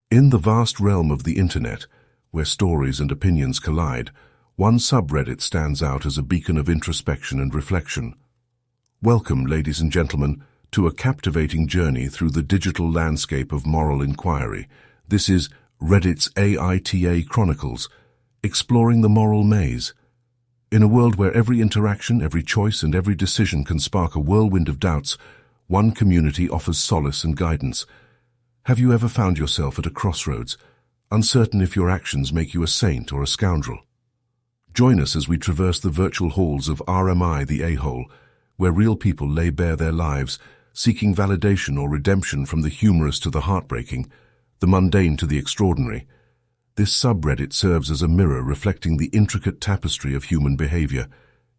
In the vast realm of the internet, where stories and opinions collide, one subreddit stands out as a beacon of introspection and reflection. Welcome, ladies and gentlemen, to a captivating journey through the digital landscape of moral inquiry. This is Reddit's AITA Chronicles, exploring the moral maze. In a world where every interaction, every choice, and every decision can spark a whirlwind of doubts, one community offers solace and guidance. Have you ever found yourself at a crossroads, uncertain if your actions make you a saint or a scoundrel? Join us as we traverse the virtual halls of RMI the A-hole, where real people lay bare their lives, seeking validation or redemption from the humorous to the heartbreaking, the mundane to the extraordinary. This subreddit serves as a mirror reflecting the intricate tapestry of human behavior.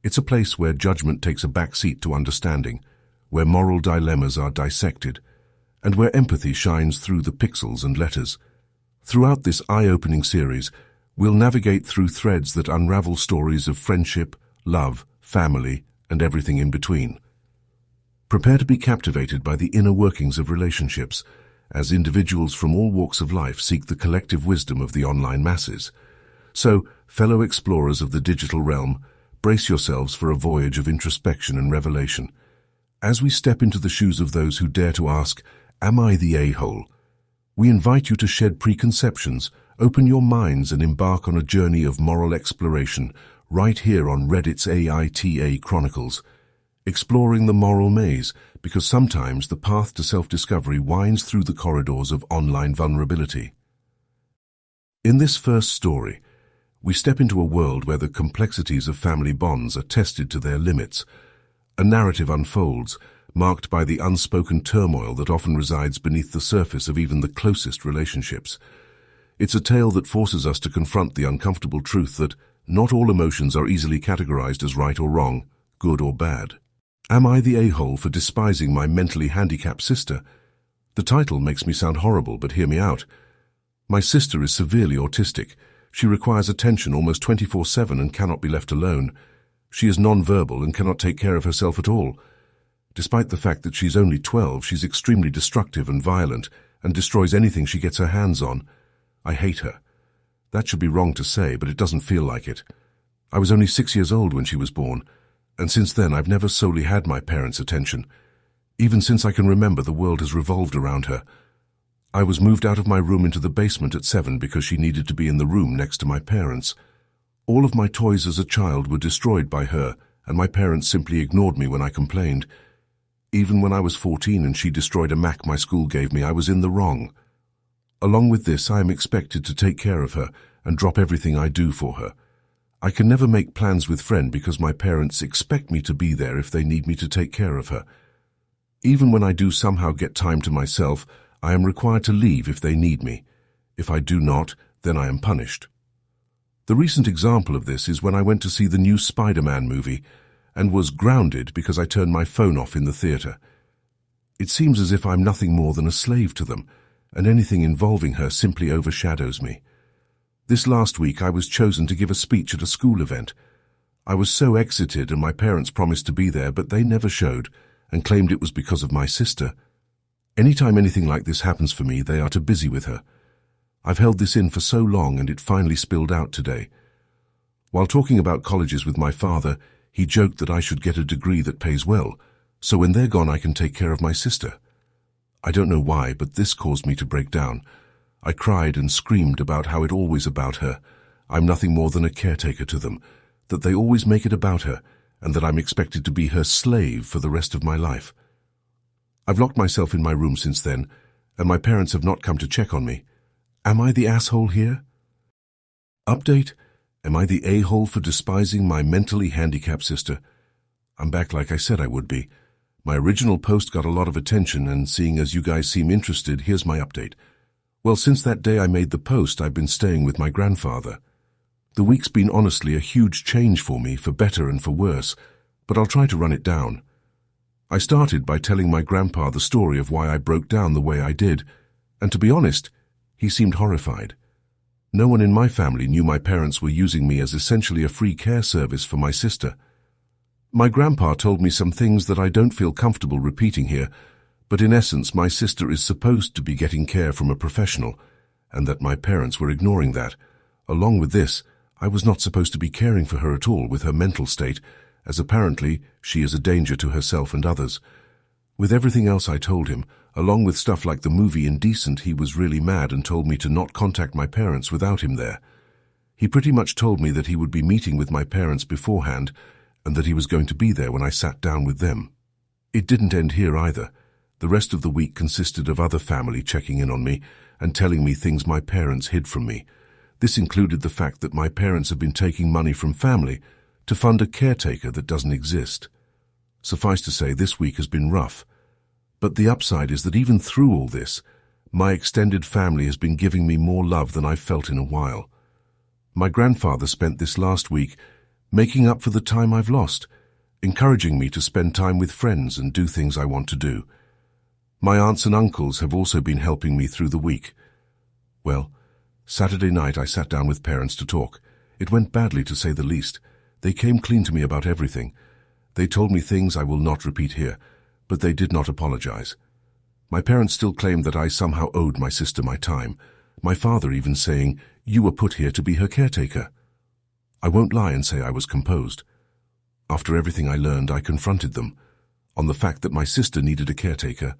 It's a place where judgment takes a back seat to understanding, where moral dilemmas are dissected, and where empathy shines through the pixels and letters. Throughout this eye-opening series, we'll navigate through threads that unravel stories of friendship, love, family, and everything in between. Prepare to be captivated by the inner workings of relationships, as individuals from all walks of life seek the collective wisdom of the online masses. So, fellow explorers of the digital realm, brace yourselves for a voyage of introspection and revelation. As we step into the shoes of those who dare to ask, "Am I the a-hole?" we invite you to shed preconceptions, open your minds, and embark on a journey of moral exploration right here on Reddit's AITA Chronicles. Exploring the moral maze, because sometimes the path to self-discovery winds through the corridors of online vulnerability. In this first story, we step into a world where the complexities of family bonds are tested to their limits. A narrative unfolds, marked by the unspoken turmoil that often resides beneath the surface of even the closest relationships. It's a tale that forces us to confront the uncomfortable truth that not all emotions are easily categorized as right or wrong, good or bad. Am I the a-hole for despising my mentally handicapped sister? The title makes me sound horrible, but hear me out. My sister is severely autistic. She requires attention almost 24/7 and cannot be left alone. She is non-verbal and cannot take care of herself at all. Despite the fact that she's only 12, she's extremely destructive and violent and destroys anything she gets her hands on. I hate her. That should be wrong to say, but it doesn't feel like it. I was only 6 years old when she was born, and since then I've never solely had my parents' attention. Even since I can remember, the world has revolved around her. I was moved out of my room into the basement at 7 because she needed to be in the room next to my parents. All of my toys as a child were destroyed by her, and my parents simply ignored me when I complained. Even when I was 14 and she destroyed a Mac my school gave me, I was in the wrong. Along with this, I am expected to take care of her and drop everything I do for her. I can never make plans with friends because my parents expect me to be there if they need me to take care of her. Even when I do somehow get time to myself, I am required to leave if they need me. If I do not, then I am punished. The recent example of this is when I went to see the new Spider-Man movie and was grounded because I turned my phone off in the theater. It seems as if I'm nothing more than a slave to them, and anything involving her simply overshadows me. This last week I was chosen to give a speech at a school event. I was so excited, and my parents promised to be there, but they never showed and claimed it was because of my sister. Anytime anything like this happens for me, they are too busy with her. I've held this in for so long, and it finally spilled out today. While talking about colleges with my father, he joked that I should get a degree that pays well, so when they're gone I can take care of my sister. I don't know why, but this caused me to break down. I cried and screamed about how it's always about her. I'm nothing more than a caretaker to them, that they always make it about her, and that I'm expected to be her slave for the rest of my life. I've locked myself in my room since then, and my parents have not come to check on me. Am I the asshole here? Update: am I the a-hole for despising my mentally handicapped sister? I'm back like I said I would be. My original post got a lot of attention, and seeing as you guys seem interested, here's my update. Well, since that day I made the post, I've been staying with my grandfather. The week's been honestly a huge change for me, for better and for worse, but I'll try to run it down. I started by telling my grandpa the story of why I broke down the way I did, and to be honest, he seemed horrified. No one in my family knew my parents were using me as essentially a free care service for my sister. My grandpa told me some things that I don't feel comfortable repeating here, but in essence my sister is supposed to be getting care from a professional, and that my parents were ignoring that. Along with this, I was not supposed to be caring for her at all with her mental state, as apparently she is a danger to herself and others. With everything else I told him, along with stuff like the movie Indecent, he was really mad and told me to not contact my parents without him there. He pretty much told me that he would be meeting with my parents beforehand and that he was going to be there when I sat down with them. It didn't end here either. The rest of the week consisted of other family checking in on me and telling me things my parents hid from me. This included the fact that my parents have been taking money from family to fund a caretaker that doesn't exist. Suffice to say, this week has been rough. But the upside is that even through all this, my extended family has been giving me more love than I've felt in a while. My grandfather spent this last week making up for the time I've lost, encouraging me to spend time with friends and do things I want to do. My aunts and uncles have also been helping me through the week. Well, Saturday night I sat down with parents to talk. It went badly, to say the least. They came clean to me about everything. They told me things I will not repeat here, but they did not apologize. My parents still claimed that I somehow owed my sister my time, my father even saying, "You were put here to be her caretaker." I won't lie and say I was composed. After everything I learned, I confronted them on the fact that my sister needed a caretaker,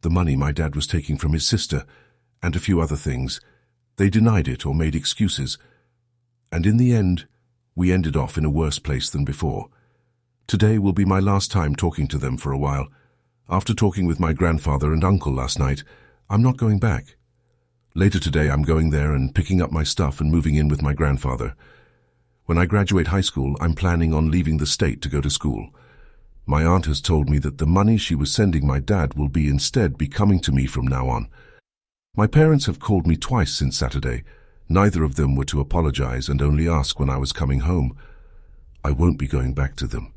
the money my dad was taking from his sister, and a few other things. They denied it or made excuses, and in the end, we ended off in a worse place than before. Today will be my last time talking to them for a while. After talking with my grandfather and uncle last night, I'm not going back. Later today, I'm going there and picking up my stuff and moving in with my grandfather. When I graduate high school, I'm planning on leaving the state to go to school. My aunt has told me that the money she was sending my dad will instead be coming to me from now on. My parents have called me twice since Saturday. Neither of them were to apologize and only ask when I was coming home. I won't be going back to them.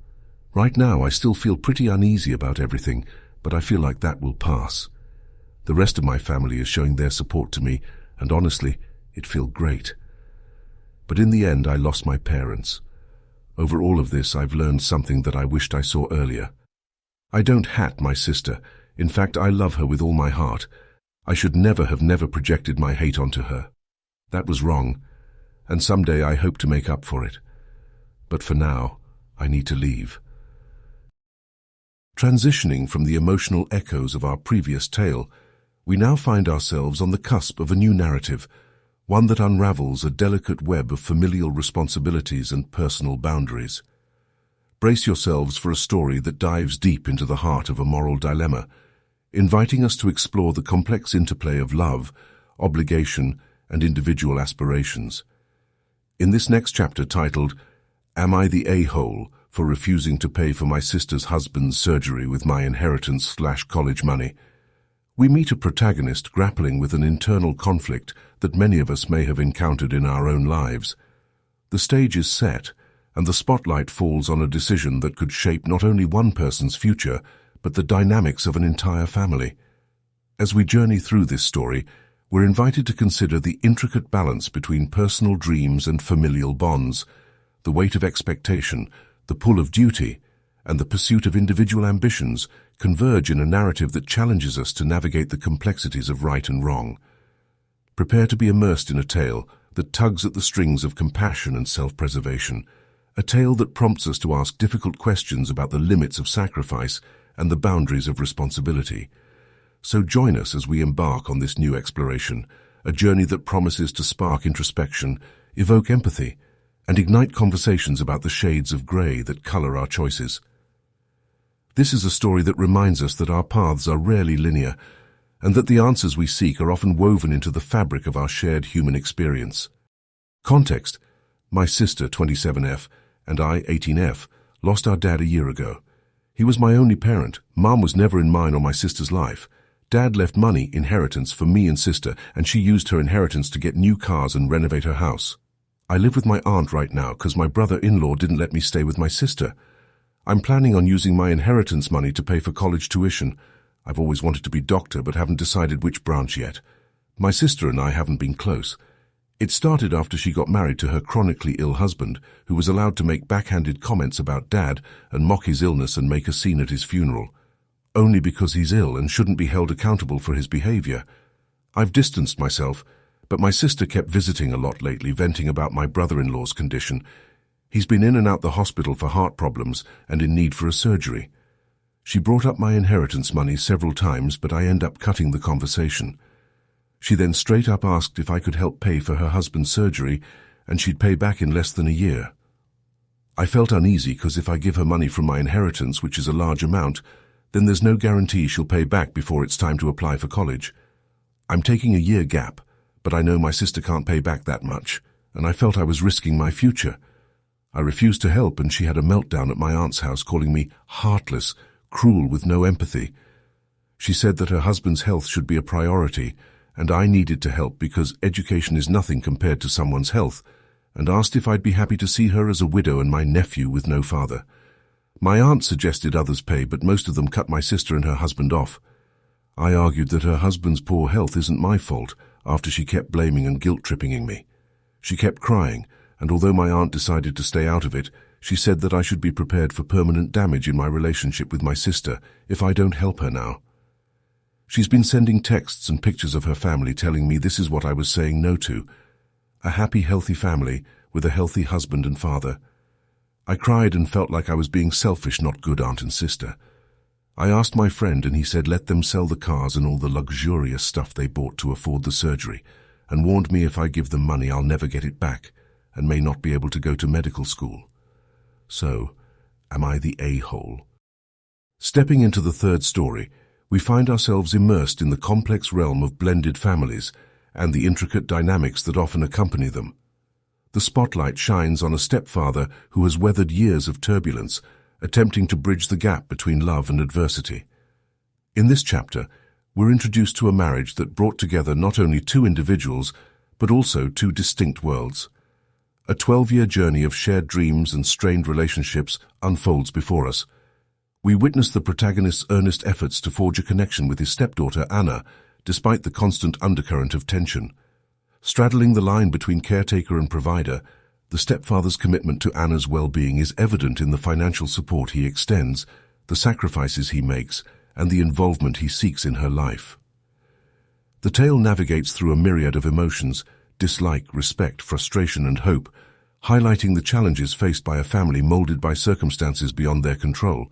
Right now, I still feel pretty uneasy about everything, but I feel like that will pass. The rest of my family is showing their support to me, and honestly, it feels great. But in the end, I lost my parents. Over all of this, I've learned something that I wished I saw earlier. I don't hat my sister. In fact, I love her with all my heart. I should never have projected my hate onto her. That was wrong, and someday I hope to make up for it. But for now, I need to leave. Transitioning from the emotional echoes of our previous tale, we now find ourselves on the cusp of a new narrative, one that unravels a delicate web of familial responsibilities and personal boundaries. Brace yourselves for a story that dives deep into the heart of a moral dilemma, inviting us to explore the complex interplay of love, obligation, and individual aspirations. In this next chapter titled, "Am I the A-hole for refusing to pay for my sister's husband's surgery with my inheritance/college money?" we meet a protagonist grappling with an internal conflict that many of us may have encountered in our own lives. The stage is set, and the spotlight falls on a decision that could shape not only one person's future, but the dynamics of an entire family. As we journey through this story, we're invited to consider the intricate balance between personal dreams and familial bonds, the weight of expectation, the pull of duty, and the pursuit of individual ambitions converge in a narrative that challenges us to navigate the complexities of right and wrong. Prepare to be immersed in a tale that tugs at the strings of compassion and self-preservation, a tale that prompts us to ask difficult questions about the limits of sacrifice and the boundaries of responsibility. So join us as we embark on this new exploration, a journey that promises to spark introspection, evoke empathy, and ignite conversations about the shades of grey that color our choices. This is a story that reminds us that our paths are rarely linear, and that the answers we seek are often woven into the fabric of our shared human experience. Context: my sister, 27F, and I, 18F, lost our dad a year ago. He was my only parent. Mom was never in mine or my sister's life. Dad left money, inheritance, for me and sister, and she used her inheritance to get new cars and renovate her house. I live with my aunt right now because my brother-in-law didn't let me stay with my sister. I'm planning on using my inheritance money to pay for college tuition. I've always wanted to be doctor but haven't decided which branch yet. My sister and I haven't been close. It started after she got married to her chronically ill husband, who was allowed to make backhanded comments about Dad and mock his illness and make a scene at his funeral, only because he's ill and shouldn't be held accountable for his behavior. I've distanced myself, But my sister kept visiting a lot lately, venting about my brother-in-law's condition. He's been in and out the hospital for heart problems and in need for a surgery. She brought up my inheritance money several times, but I end up cutting the conversation. She then straight up asked if I could help pay for her husband's surgery, and she'd pay back in less than a year. I felt uneasy because if I give her money from my inheritance, which is a large amount, then there's no guarantee she'll pay back before it's time to apply for college. I'm taking a year gap, but I know my sister can't pay back that much, and I felt I was risking my future. I refused to help, and she had a meltdown at my aunt's house, calling me heartless, cruel with no empathy. She said that her husband's health should be a priority, and I needed to help because education is nothing compared to someone's health, and asked if I'd be happy to see her as a widow and my nephew with no father. My aunt suggested others pay, but most of them cut my sister and her husband off. I argued that her husband's poor health isn't my fault, after she kept blaming and guilt-tripping me. She kept crying, and although my aunt decided to stay out of it, she said that I should be prepared for permanent damage in my relationship with my sister if I don't help her now. She's been sending texts and pictures of her family telling me this is what I was saying no to: a happy, healthy family with a healthy husband and father. I cried and felt like I was being selfish, not good aunt and sister. I asked my friend, and he said let them sell the cars and all the luxurious stuff they bought to afford the surgery, and warned me if I give them money I'll never get it back and may not be able to go to medical school. So, am I the a-hole? Stepping into the third story, we find ourselves immersed in the complex realm of blended families and the intricate dynamics that often accompany them. The spotlight shines on a stepfather who has weathered years of turbulence, attempting to bridge the gap between love and adversity. In this chapter, we're introduced to a marriage that brought together not only two individuals, but also two distinct worlds. A 12-year journey of shared dreams and strained relationships unfolds before us. We witness the protagonist's earnest efforts to forge a connection with his stepdaughter, Anna, despite the constant undercurrent of tension. Straddling the line between caretaker and provider, the stepfather's commitment to Anna's well-being is evident in the financial support he extends, the sacrifices he makes, and the involvement he seeks in her life. The tale navigates through a myriad of emotions: dislike, respect, frustration, and hope, highlighting the challenges faced by a family molded by circumstances beyond their control.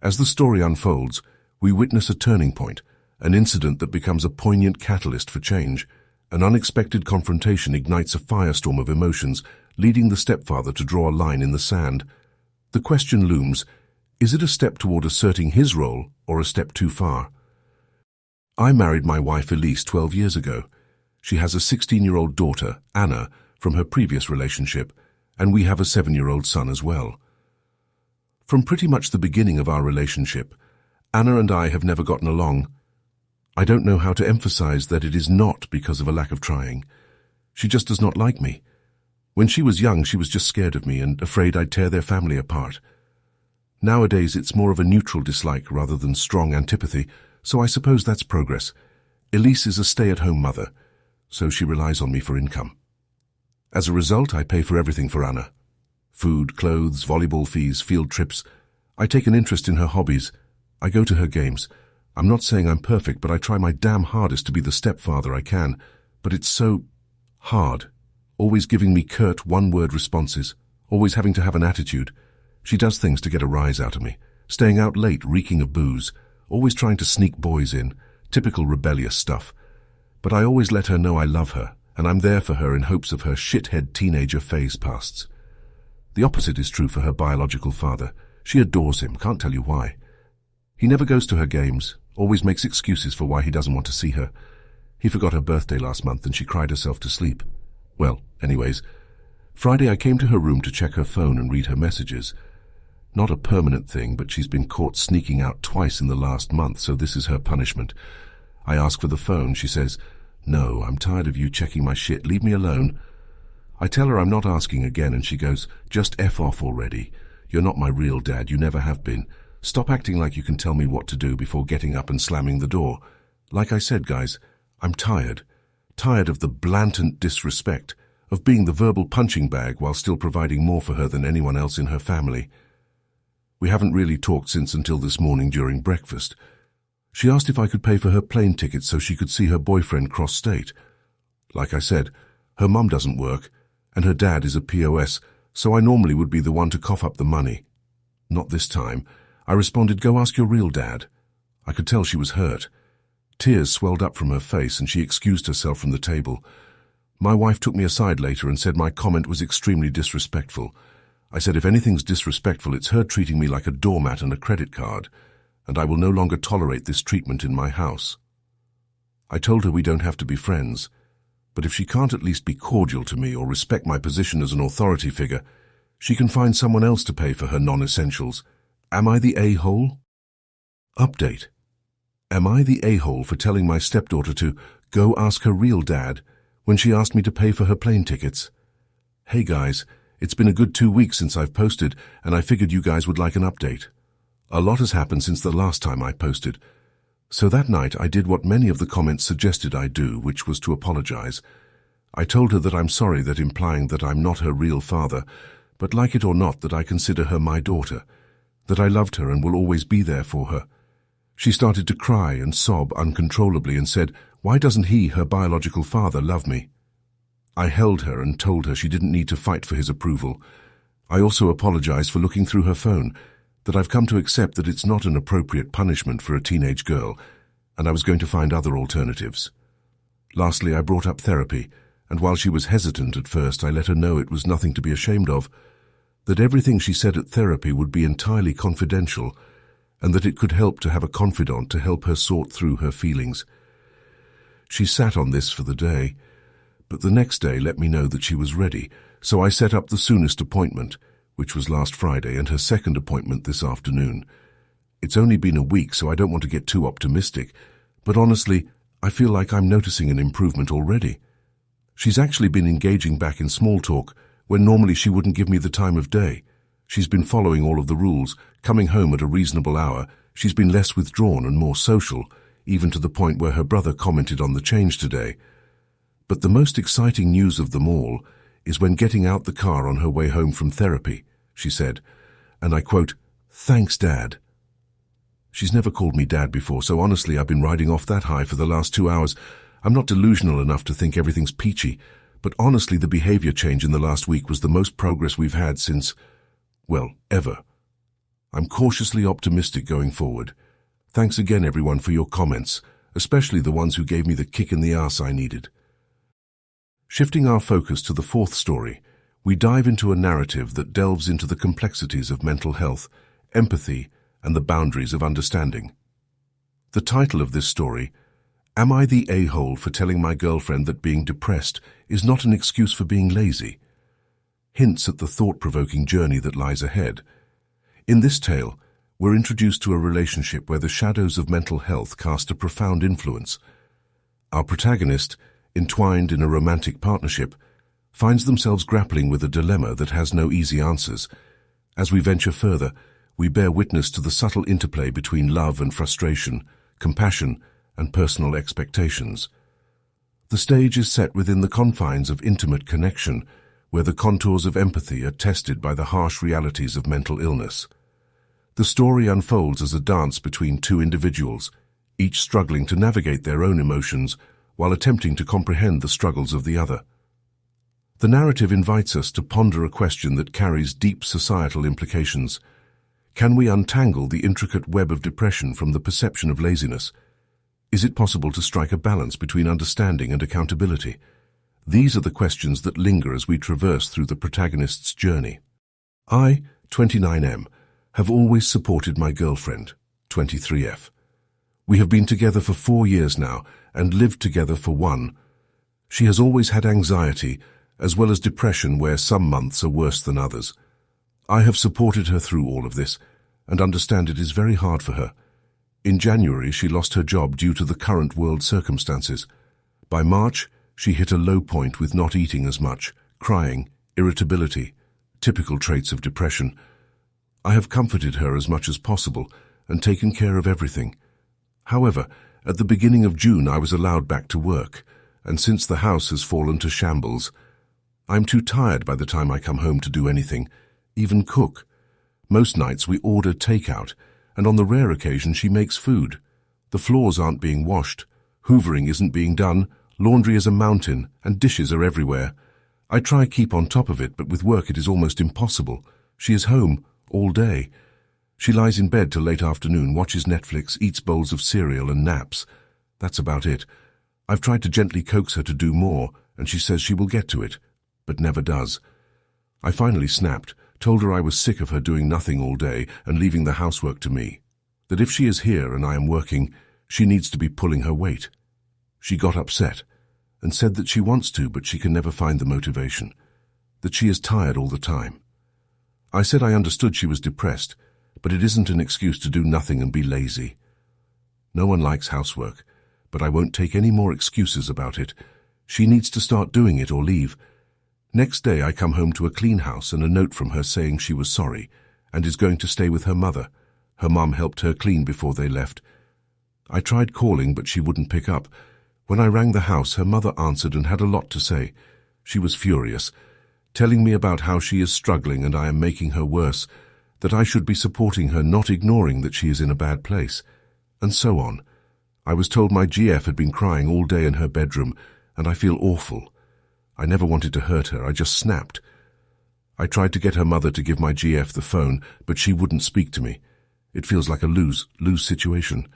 As the story unfolds, we witness a turning point, an incident that becomes a poignant catalyst for change. An unexpected confrontation ignites a firestorm of emotions, leading the stepfather to draw a line in the sand. The question looms: is it a step toward asserting his role or a step too far? I married my wife Elise 12 years ago. She has a 16-year-old daughter, Anna, from her previous relationship, and we have a 7-year-old son as well. From pretty much the beginning of our relationship, Anna and I have never gotten along. I don't know how to emphasize that it is not because of a lack of trying. She just does not like me. When she was young, she was just scared of me and afraid I'd tear their family apart. Nowadays, it's more of a neutral dislike rather than strong antipathy, so I suppose that's progress. Elise is a stay-at-home mother, so she relies on me for income. As a result, I pay for everything for Anna. Food, clothes, volleyball fees, field trips. I take an interest in her hobbies. I go to her games. I'm not saying I'm perfect, but I try my damn hardest to be the stepfather I can. But it's so hard. Always giving me curt one-word responses. Always having to have an attitude. She does things to get a rise out of me. Staying out late, reeking of booze. Always trying to sneak boys in. Typical rebellious stuff. But I always let her know I love her, and I'm there for her in hopes of her shithead teenager phase pasts. The opposite is true for her biological father. She adores him, can't tell you why. He never goes to her games, always makes excuses for why he doesn't want to see her. He forgot her birthday last month and she cried herself to sleep. Well, anyways, Friday I came to her room to check her phone and read her messages. Not a permanent thing, but she's been caught sneaking out twice in the last month, so this is her punishment. I ask for the phone. She says, "No, I'm tired of you checking my shit. Leave me alone." I tell her I'm not asking again, and she goes, "Just F off already. You're not my real dad. You never have been. Stop acting like you can tell me what to do before getting up and slamming the door." Like I said, guys, I'm tired. Tired of the blatant disrespect, of being the verbal punching bag while still providing more for her than anyone else in her family. We haven't really talked since until this morning during breakfast. She asked if I could pay for her plane ticket so she could see her boyfriend cross-state. Like I said, her mum doesn't work, and her dad is a POS, so I normally would be the one to cough up the money. Not this time. I responded, "Go ask your real dad." I could tell she was hurt. Tears swelled up from her face and she excused herself from the table. My wife took me aside later and said my comment was extremely disrespectful. I said if anything's disrespectful, it's her treating me like a doormat and a credit card, and I will no longer tolerate this treatment in my house. I told her we don't have to be friends, but if she can't at least be cordial to me or respect my position as an authority figure, she can find someone else to pay for her non-essentials. Am I the a-hole? Update. Am I the a-hole for telling my stepdaughter to go ask her real dad when she asked me to pay for her plane tickets? Hey guys, it's been a good 2 weeks since I've posted, and I figured you guys would like an update. A lot has happened since the last time I posted. So that night I did what many of the comments suggested I do, which was to apologize. I told her that I'm sorry, that implying that I'm not her real father, but like it or not that I consider her my daughter, that I loved her and will always be there for her. She started to cry and sob uncontrollably and said, "Why doesn't he, her biological father, love me?" I held her and told her she didn't need to fight for his approval. I also apologized for looking through her phone, that I've come to accept that it's not an appropriate punishment for a teenage girl, and I was going to find other alternatives. Lastly, I brought up therapy, and while she was hesitant at first, I let her know it was nothing to be ashamed of, that everything she said at therapy would be entirely confidential, and that it could help to have a confidant to help her sort through her feelings. She sat on this for the day, but the next day let me know that she was ready, so I set up the soonest appointment, which was last Friday, and her second appointment this afternoon. It's only been a week, so I don't want to get too optimistic, but honestly, I feel like I'm noticing an improvement already. She's actually been engaging back in small talk, when normally she wouldn't give me the time of day. She's been following all of the rules, coming home at a reasonable hour. She's been less withdrawn and more social, even to the point where her brother commented on the change today. But the most exciting news of them all is when getting out the car on her way home from therapy, she said, and I quote, "Thanks, Dad." She's never called me Dad before, so honestly I've been riding off that high for the last 2 hours. I'm not delusional enough to think everything's peachy, but honestly the behavior change in the last week was the most progress we've had since, well, ever. I'm cautiously optimistic going forward. Thanks again everyone for your comments, especially the ones who gave me the kick in the ass I needed. Shifting our focus to the fourth story, we dive into a narrative that delves into the complexities of mental health, empathy, and the boundaries of understanding. The title of this story, Am I the a-hole for telling my girlfriend that being depressed is not an excuse for being lazy? Hints at the thought-provoking journey that lies ahead. In this tale, we're introduced to a relationship where the shadows of mental health cast a profound influence. Our protagonist, entwined in a romantic partnership, finds themselves grappling with a dilemma that has no easy answers. As we venture further, we bear witness to the subtle interplay between love and frustration, compassion and personal expectations. The stage is set within the confines of intimate connection, where the contours of empathy are tested by the harsh realities of mental illness. The story unfolds as a dance between two individuals, each struggling to navigate their own emotions while attempting to comprehend the struggles of the other. The narrative invites us to ponder a question that carries deep societal implications. Can we untangle the intricate web of depression from the perception of laziness? Is it possible to strike a balance between understanding and accountability? These are the questions that linger as we traverse through the protagonist's journey. I, 29M, have always supported my girlfriend, 23F. We have been together for 4 years now and lived together for 1. She has always had anxiety, as well as depression where some months are worse than others. I have supported her through all of this, and understand it is very hard for her. In January, she lost her job due to the current world circumstances. By March, she hit a low point with not eating as much, crying, irritability, typical traits of depression. I have comforted her as much as possible and taken care of everything. However, at the beginning of June, I was allowed back to work, and since the house has fallen to shambles, I'm too tired by the time I come home to do anything, even cook. Most nights we order takeout, and on the rare occasion she makes food. The floors aren't being washed, hoovering isn't being done, Laundry is a mountain, and dishes are everywhere. I try keep on top of it, but with work it is almost impossible. She is home all day. She lies in bed till late afternoon, watches Netflix, eats bowls of cereal and naps. That's about it. I've tried to gently coax her to do more, and she says she will get to it, but never does. I finally snapped, told her I was sick of her doing nothing all day and leaving the housework to me. That if she is here and I am working, she needs to be pulling her weight. She got upset and said that she wants to, but she can never find the motivation, that she is tired all the time. I said I understood she was depressed, but it isn't an excuse to do nothing and be lazy. No one likes housework, but I won't take any more excuses about it. She needs to start doing it or leave. Next day I come home to a clean house and a note from her saying she was sorry and is going to stay with her mother. Her mum helped her clean before they left. I tried calling, but she wouldn't pick up. When I rang the house, her mother answered and had a lot to say. She was furious, telling me about how she is struggling and I am making her worse, that I should be supporting her, not ignoring that she is in a bad place, and so on. I was told my GF had been crying all day in her bedroom, and I feel awful. I never wanted to hurt her, I just snapped. I tried to get her mother to give my GF the phone, but she wouldn't speak to me. It feels like a lose-lose situation.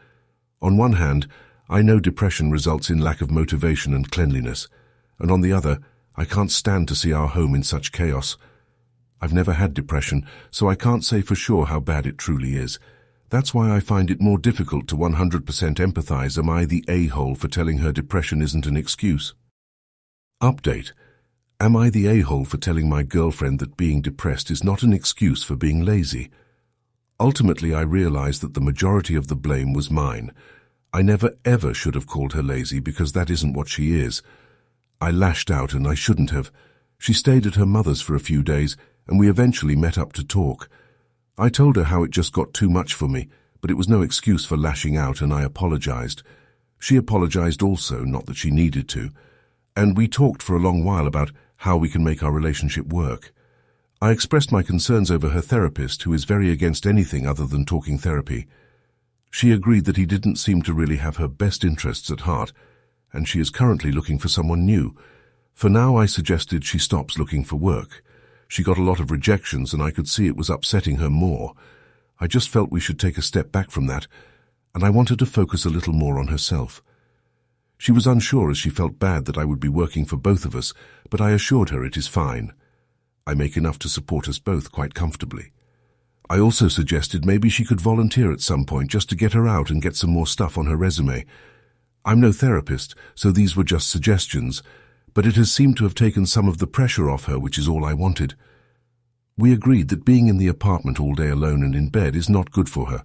On one hand, I know depression results in lack of motivation and cleanliness, and on the other, I can't stand to see our home in such chaos. I've never had depression, so I can't say for sure how bad it truly is. That's why I find it more difficult to 100% empathize. Am I the a-hole for telling her depression isn't an excuse? Update. Am I the a-hole for telling my girlfriend that being depressed is not an excuse for being lazy? Ultimately, I realized that the majority of the blame was mine. I never ever should have called her lazy because that isn't what she is. I lashed out and I shouldn't have. She stayed at her mother's for a few days and we eventually met up to talk. I told her how it just got too much for me, but it was no excuse for lashing out and I apologized. She apologized also, not that she needed to, and we talked for a long while about how we can make our relationship work. I expressed my concerns over her therapist, who is very against anything other than talking therapy. She agreed that he didn't seem to really have her best interests at heart, and she is currently looking for someone new. For now, I suggested she stops looking for work. She got a lot of rejections, and I could see it was upsetting her more. I just felt we should take a step back from that, and I wanted to focus a little more on herself. She was unsure as she felt bad that I would be working for both of us, but I assured her it is fine. I make enough to support us both quite comfortably. I also suggested maybe she could volunteer at some point just to get her out and get some more stuff on her resume. I'm no therapist, so these were just suggestions, but it has seemed to have taken some of the pressure off her, which is all I wanted. We agreed that being in the apartment all day alone and in bed is not good for her.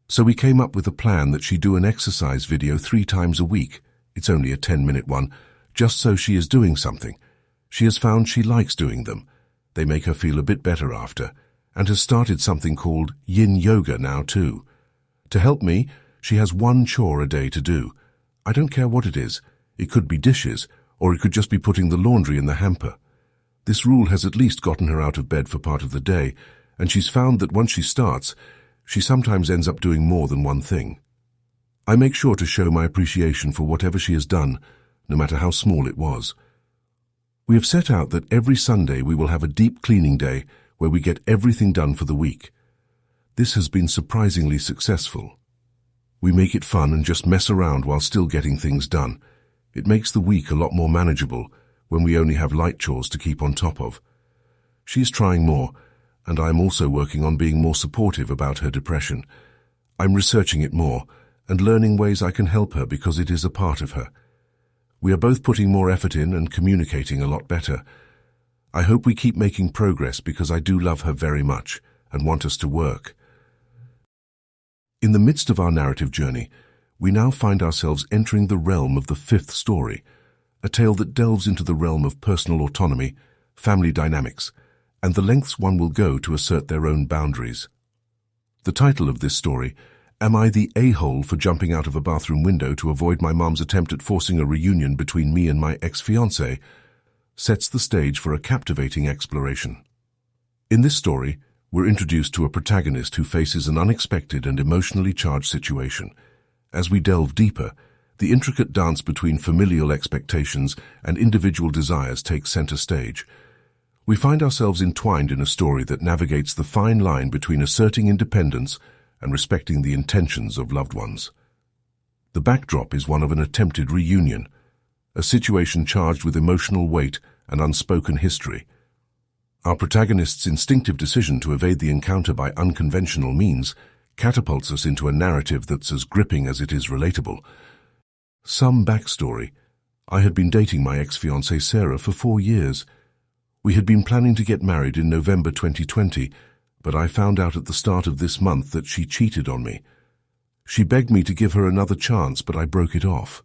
So we came up with a plan that she do an exercise video 3 times a week. It's only a 10-minute one, just so she is doing something. She has found she likes doing them. They make her feel a bit better after, and has started something called yin yoga now too. To help me, she has 1 chore a day to do. I don't care what it is. It could be dishes, or it could just be putting the laundry in the hamper. This rule has at least gotten her out of bed for part of the day, and she's found that once she starts, she sometimes ends up doing more than one thing. I make sure to show my appreciation for whatever she has done, no matter how small it was. We have set out that every Sunday we will have a deep cleaning day where we get everything done for the week. This has been surprisingly successful. We make it fun and just mess around while still getting things done. It makes the week a lot more manageable when we only have light chores to keep on top of. She's trying more, and I am also working on being more supportive about her depression. I'm researching it more and learning ways I can help her because it is a part of her. We are both putting more effort in and communicating a lot better. I hope we keep making progress because I do love her very much and want us to work. In the midst of our narrative journey, we now find ourselves entering the realm of the 5th story, a tale that delves into the realm of personal autonomy, family dynamics, and the lengths one will go to assert their own boundaries. The title of this story, Am I the a-hole for jumping out of a bathroom window to avoid my mom's attempt at forcing a reunion between me and my ex-fiancé, sets the stage for a captivating exploration. In this story, we're introduced to a protagonist who faces an unexpected and emotionally charged situation. As we delve deeper, The intricate dance between familial expectations and individual desires takes center stage. We find ourselves entwined in a story that navigates the fine line between asserting independence and respecting the intentions of loved ones. The backdrop is one of an attempted reunion, a situation charged with emotional weight and unspoken history. Our protagonist's instinctive decision to evade the encounter by unconventional means catapults us into a narrative that's as gripping as it is relatable. Some backstory. I had been dating my ex-fiancée Sarah for 4 years. We had been planning to get married in November 2020, but I found out at the start of this month that she cheated on me. She begged me to give her another chance, but I broke it off.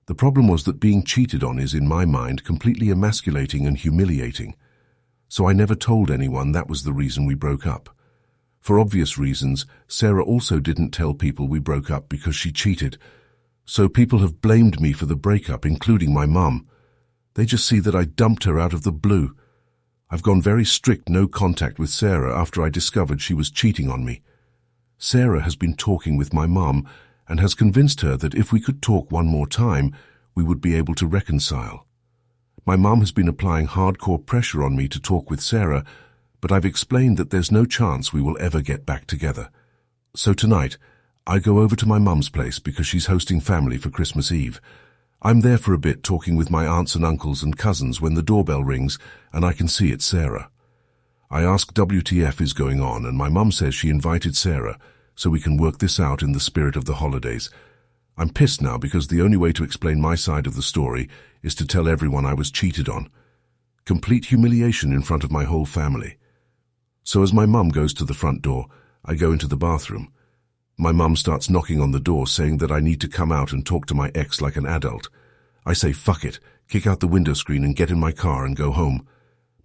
The problem was that being cheated on is, in my mind, completely emasculating and humiliating. So I never told anyone that was the reason we broke up. For obvious reasons, Sarah also didn't tell people we broke up because she cheated. So people have blamed me for the breakup, including my mum. They just see that I dumped her out of the blue. I've gone very strict no contact with Sarah after I discovered she was cheating on me. Sarah has been talking with my mum and has convinced her that if we could talk one more time, we would be able to reconcile. My mum has been applying hardcore pressure on me to talk with Sarah, but I've explained that there's no chance we will ever get back together. So tonight, I go over to my mum's place because she's hosting family for Christmas Eve. I'm there for a bit talking with my aunts and uncles and cousins when the doorbell rings and I can see it's Sarah. I ask WTF is going on and my mum says she invited Sarah so we can work this out in the spirit of the holidays. I'm pissed now because the only way to explain my side of the story is to tell everyone I was cheated on. Complete humiliation in front of my whole family. So as my mum goes to the front door, I go into the bathroom. My mum starts knocking on the door saying that I need to come out and talk to my ex like an adult. I say fuck it, kick out the window screen and get in my car and go home.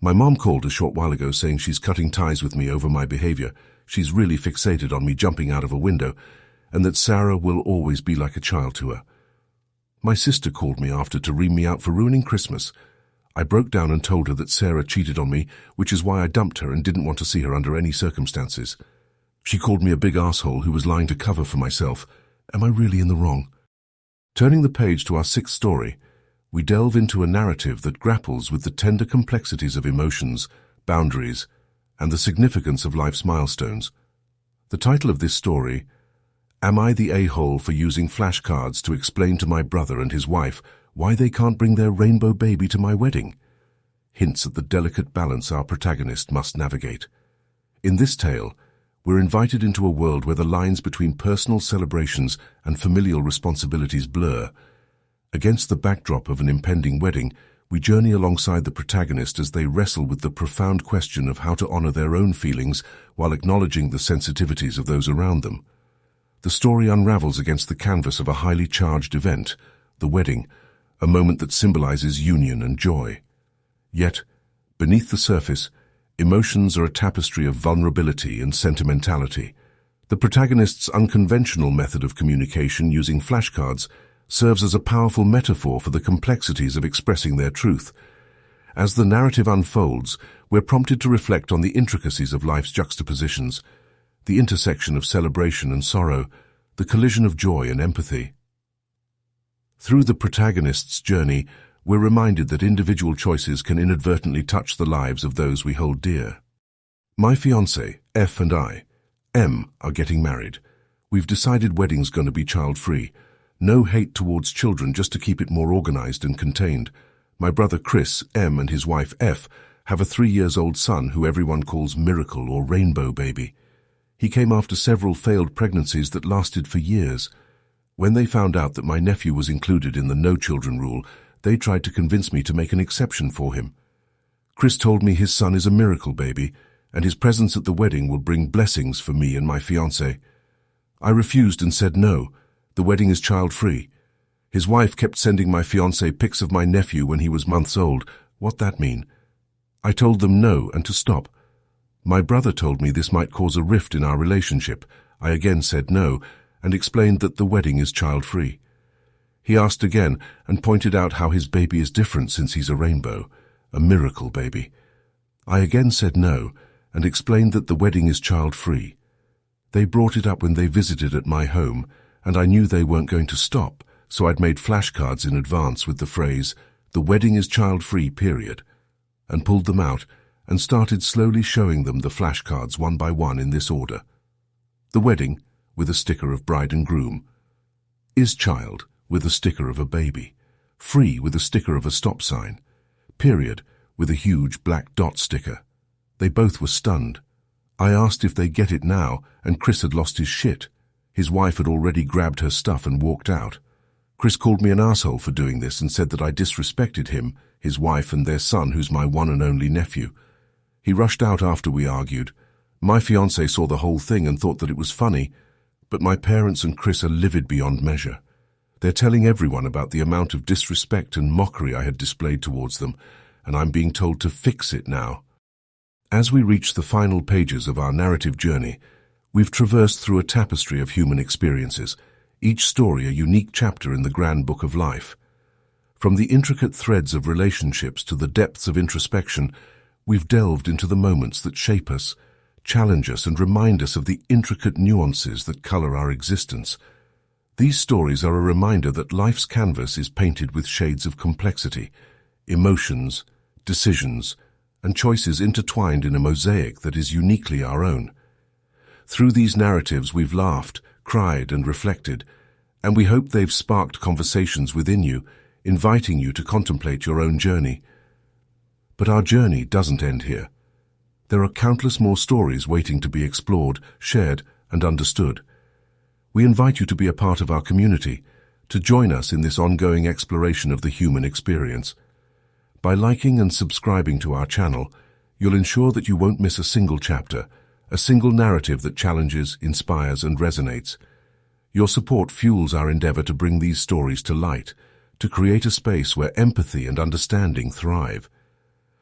My mum called a short while ago saying she's cutting ties with me over my behavior. She's really fixated on me jumping out of a window and that Sarah will always be like a child to her. My sister called me after to ream me out for ruining Christmas. I broke down and told her that Sarah cheated on me, which is why I dumped her and didn't want to see her under any circumstances. She called me a big asshole who was lying to cover for myself. Am I really in the wrong? Turning the page to our 6th story, we delve into a narrative that grapples with the tender complexities of emotions, boundaries, and the significance of life's milestones. The title of this story, Am I the a-hole for using flashcards to explain to my brother and his wife why they can't bring their rainbow baby to my wedding? Hints at the delicate balance our protagonist must navigate. In this tale, we're invited into a world where the lines between personal celebrations and familial responsibilities blur. Against the backdrop of an impending wedding, we journey alongside the protagonist as they wrestle with the profound question of how to honor their own feelings while acknowledging the sensitivities of those around them. The story unravels against the canvas of a highly charged event, the wedding, a moment that symbolizes union and joy. Yet, beneath the surface, emotions are a tapestry of vulnerability and sentimentality. The protagonist's unconventional method of communication using flashcards serves as a powerful metaphor for the complexities of expressing their truth. As the narrative unfolds, we're prompted to reflect on the intricacies of life's juxtapositions, the intersection of celebration and sorrow, the collision of joy and empathy. Through the protagonist's journey, we're reminded that individual choices can inadvertently touch the lives of those we hold dear. My fiancé, F, and I, M, are getting married. We've decided wedding's going to be child-free. No hate towards children, just to keep it more organized and contained. My brother Chris, M, and his wife F have a 3-year-old son who everyone calls Miracle or Rainbow Baby. He came after several failed pregnancies that lasted for years. When they found out that my nephew was included in the no children rule, they tried to convince me to make an exception for him. Chris told me his son is a miracle baby, and his presence at the wedding will bring blessings for me and my fiancé. I refused and said no, the wedding is child-free. His wife kept sending my fiancé pics of my nephew when he was months old. What that mean? I told them no and to stop. My brother told me this might cause a rift in our relationship. I again said no, and explained that the wedding is child-free. He asked again and pointed out how his baby is different since he's a rainbow, a miracle baby. I again said no and explained that the wedding is child-free. They brought it up when they visited at my home, and I knew they weren't going to stop, so I'd made flashcards in advance with the phrase, "The wedding is child-free, period," and pulled them out and started slowly showing them the flashcards one by one in this order. The wedding, with a sticker of bride and groom. Is child, with a sticker of a baby. Free, with a sticker of a stop sign. Period, with a huge black dot sticker. They both were stunned. I asked if they get it now, and Chris had lost his shit. His wife had already grabbed her stuff and walked out. Chris called me an asshole for doing this and said that I disrespected him, his wife, and their son, who's my one and only nephew. He rushed out after we argued. My fiancé saw the whole thing and thought that it was funny, but my parents and Chris are livid beyond measure. They're telling everyone about the amount of disrespect and mockery I had displayed towards them, and I'm being told to fix it now. As we reach the final pages of our narrative journey, we've traversed through a tapestry of human experiences, each story a unique chapter in the grand book of life. From the intricate threads of relationships to the depths of introspection, we've delved into the moments that shape us, challenge us, and remind us of the intricate nuances that color our existence. These stories are a reminder that life's canvas is painted with shades of complexity, emotions, decisions, and choices intertwined in a mosaic that is uniquely our own. Through these narratives, we've laughed, cried, and reflected, and we hope they've sparked conversations within you, inviting you to contemplate your own journey. But our journey doesn't end here. There are countless more stories waiting to be explored, shared, and understood. We invite you to be a part of our community, to join us in this ongoing exploration of the human experience. By liking and subscribing to our channel, you'll ensure that you won't miss a single chapter, a single narrative that challenges, inspires, and resonates. Your support fuels our endeavor to bring these stories to light, to create a space where empathy and understanding thrive.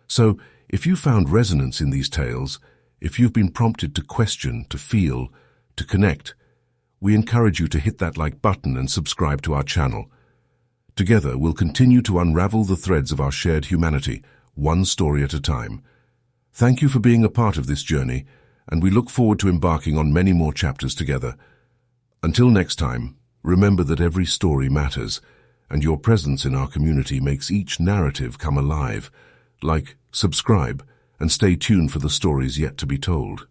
So, if you found resonance in these tales, if you've been prompted to question, to feel, to connect, we encourage you to hit that like button and subscribe to our channel. Together, we'll continue to unravel the threads of our shared humanity, one story at a time. Thank you for being a part of this journey, and we look forward to embarking on many more chapters together. Until next time, remember that every story matters, and your presence in our community makes each narrative come alive. Like, subscribe, and stay tuned for the stories yet to be told.